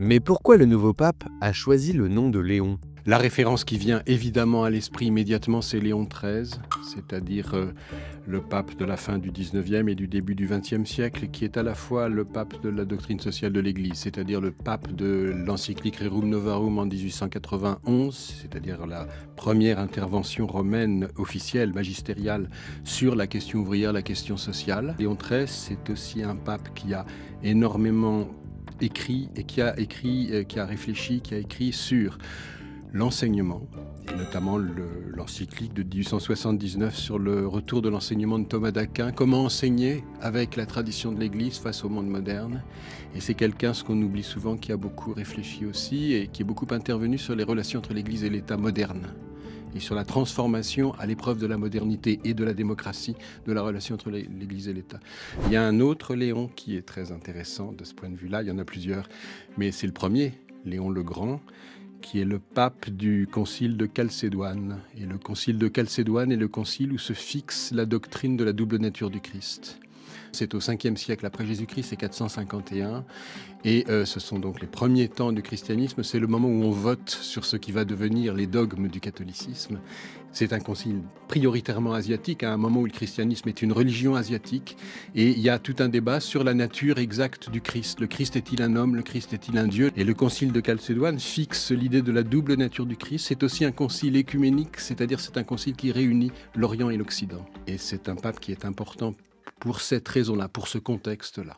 Mais pourquoi le nouveau pape a choisi le nom de Léon? La référence qui vient évidemment à l'esprit immédiatement, c'est Léon XIII, c'est-à-dire le pape de la fin du XIXe et du début du XXe siècle, qui est à la fois le pape de la doctrine sociale de l'Église, c'est-à-dire le pape de l'encyclique Rerum Novarum en 1891, c'est-à-dire la première intervention romaine officielle, magistériale, sur la question ouvrière, la question sociale. Léon XIII, c'est aussi un pape qui a énormément écrit et qui a réfléchi, qui a écrit sur l'enseignement, et notamment l'encyclique de 1879 sur le retour de l'enseignement de Thomas d'Aquin, comment enseigner avec la tradition de l'Église face au monde moderne. Et c'est quelqu'un, ce qu'on oublie souvent, qui a beaucoup réfléchi aussi et qui est beaucoup intervenu sur les relations entre l'Église et l'État moderne et sur la transformation à l'épreuve de la modernité et de la démocratie de la relation entre l'Église et l'État. Il y a un autre Léon qui est très intéressant de ce point de vue-là, il y en a plusieurs, mais c'est le premier, Léon le Grand, qui est le pape du concile de Chalcédoine. Et le concile de Chalcédoine est le concile où se fixe la doctrine de la double nature du Christ. C'est au 5e siècle après Jésus-Christ, c'est 451. Et ce sont donc les premiers temps du christianisme. C'est le moment où on vote sur ce qui va devenir les dogmes du catholicisme. C'est un concile prioritairement asiatique, à un moment où le christianisme est une religion asiatique. Et il y a tout un débat sur la nature exacte du Christ. Le Christ est-il un homme? Le Christ est-il un Dieu? Et le concile de Chalcédoine fixe l'idée de la double nature du Christ. C'est aussi un concile écuménique, c'est-à-dire c'est un concile qui réunit l'Orient et l'Occident. Et c'est un pape qui est important pour cette raison-là, pour ce contexte-là.